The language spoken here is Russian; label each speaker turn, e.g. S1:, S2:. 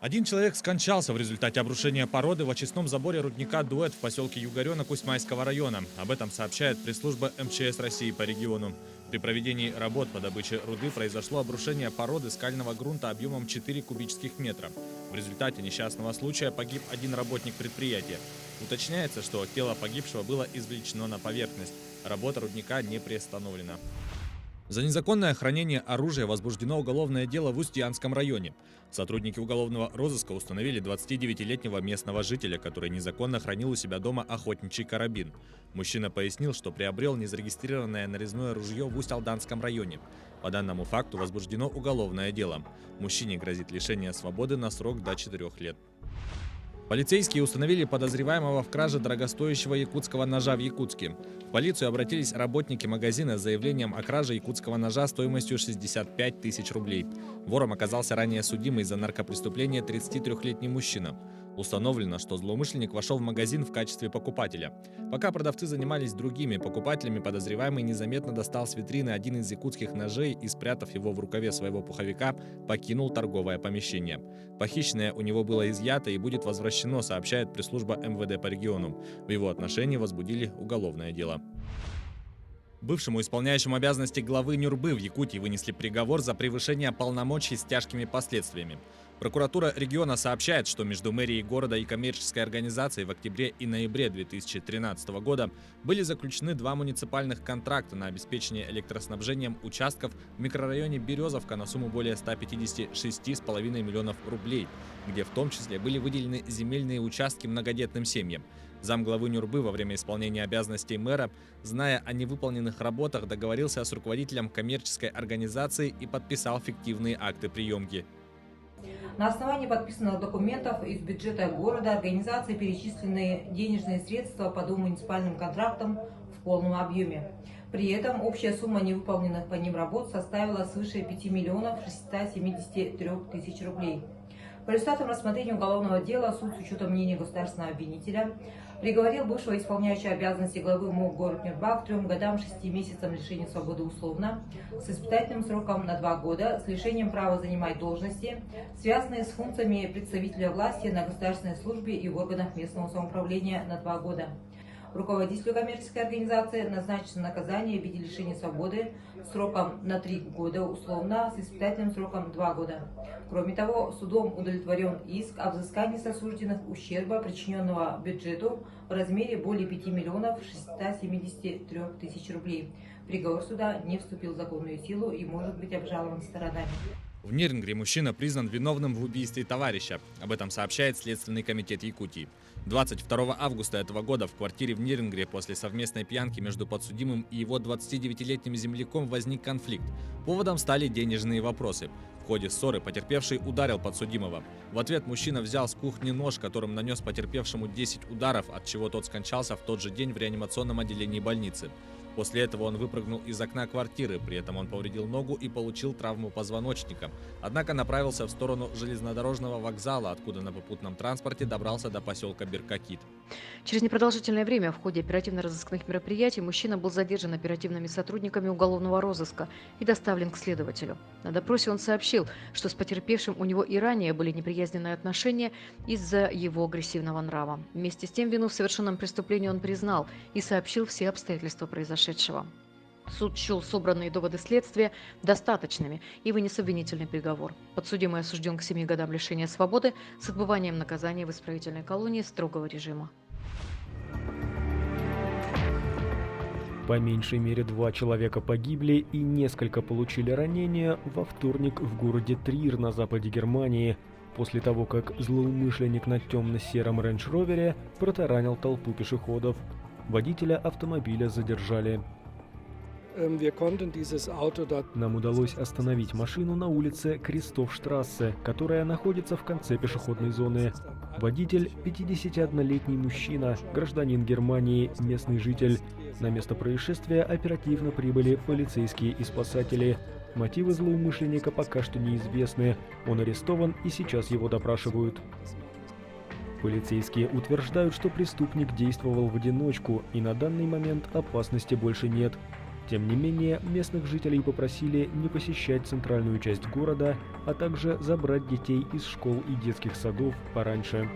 S1: Один человек скончался в результате обрушения породы в очистном заборе рудника «Дуэт» в поселке Югоренок Усть-Майского района. Об этом сообщает пресс-служба МЧС России по региону. При проведении работ по добыче руды произошло обрушение породы скального грунта объемом 4 кубических метра. В результате несчастного случая погиб один работник предприятия. Уточняется, что тело погибшего было извлечено на поверхность. Работа рудника не приостановлена. За незаконное хранение оружия возбуждено уголовное дело в Устьянском районе. Сотрудники уголовного розыска установили 29-летнего местного жителя, который незаконно хранил у себя дома охотничий карабин. Мужчина пояснил, что приобрел незарегистрированное нарезное ружье в Усть-Алданском районе. По данному факту возбуждено уголовное дело. Мужчине грозит лишение свободы на срок до 4 лет. Полицейские установили подозреваемого в краже дорогостоящего якутского ножа в Якутске. В полицию обратились работники магазина с заявлением о краже якутского ножа стоимостью 65 тысяч рублей. Вором оказался ранее судимый за наркопреступление 33-летний мужчина. Установлено, что злоумышленник вошел в магазин в качестве покупателя. Пока продавцы занимались другими покупателями, подозреваемый незаметно достал с витрины один из якутских ножей и, спрятав его в рукаве своего пуховика, покинул торговое помещение. Похищенное у него было изъято и будет возвращено, сообщает пресс-служба МВД по региону. В его отношении возбудили уголовное дело. Бывшему исполняющему обязанности главы Нюрбы в Якутии вынесли приговор за превышение полномочий с тяжкими последствиями. Прокуратура региона сообщает, что между мэрией города и коммерческой организацией в октябре и ноябре 2013 года были заключены 2 муниципальных контракта на обеспечение электроснабжением участков в микрорайоне Березовка на сумму более 156,5 миллионов рублей, где в том числе были выделены земельные участки многодетным семьям. Замглавы Нюрбы во время исполнения обязанностей мэра, зная о невыполненных работах, договорился с руководителем коммерческой организации и подписал фиктивные акты приемки.
S2: На основании подписанных документов из бюджета города организации перечислены денежные средства по 2 муниципальным контрактам в полном объеме. При этом общая сумма невыполненных по ним работ составила свыше 5 миллионов 673 тысяч рублей. По результатам рассмотрения уголовного дела суд с учетом мнения государственного обвинителя приговорил бывшего исполняющего обязанности главы МОК город Нюрба к 3 годам 6 месяцам лишения свободы условно с испытательным сроком на 2 года с лишением права занимать должности, связанные с функциями представителя власти на государственной службе и в органах местного самоуправления на 2 года. Руководителю коммерческой организации назначено наказание в виде лишения свободы сроком на 3 года условно с испытательным сроком 2 года. Кроме того, судом удовлетворен иск о взыскании с осужденных ущерба, причиненного бюджету в размере более 5 миллионов 673 тысяч рублей. Приговор суда не вступил в законную силу и может быть обжалован сторонами.
S1: В Нерюнгри мужчина признан виновным в убийстве товарища. Об этом сообщает Следственный комитет Якутии. 22 августа этого года в квартире в Нерюнгри после совместной пьянки между подсудимым и его 29-летним земляком возник конфликт. Поводом стали денежные вопросы. В ходе ссоры потерпевший ударил подсудимого. В ответ мужчина взял с кухни нож, которым нанес потерпевшему 10 ударов, от чего тот скончался в тот же день в реанимационном отделении больницы. После этого он выпрыгнул из окна квартиры, при этом он повредил ногу и получил травму позвоночника. Однако направился в сторону железнодорожного вокзала, откуда на попутном транспорте добрался до поселка Беркакит.
S3: Через непродолжительное время в ходе оперативно-розыскных мероприятий мужчина был задержан оперативными сотрудниками уголовного розыска и доставлен к следователю. На допросе он сообщил, что с потерпевшим у него и ранее были неприязненные отношения из-за его агрессивного нрава. Вместе с тем вину в совершенном преступлении он признал и сообщил все обстоятельства произошедшего. Суд счел собранные доводы следствия достаточными и вынес обвинительный приговор. Подсудимый осужден к 7 годам лишения свободы с отбыванием наказания в исправительной колонии строгого режима.
S4: По меньшей мере 2 человека погибли и несколько получили ранения во вторник в городе Трир на западе Германии, после того, как злоумышленник на темно-сером рейндж-ровере протаранил толпу пешеходов. Водителя автомобиля задержали. Нам удалось остановить машину на улице Кристофштрассе, которая находится в конце пешеходной зоны. Водитель – 51-летний мужчина, гражданин Германии, местный житель. На место происшествия оперативно прибыли полицейские и спасатели. Мотивы злоумышленника пока что неизвестны. Он арестован и сейчас его допрашивают. Полицейские утверждают, что преступник действовал в одиночку и на данный момент опасности больше нет. Тем не менее, местных жителей попросили не посещать центральную часть города, а также забрать детей из школ и детских садов пораньше.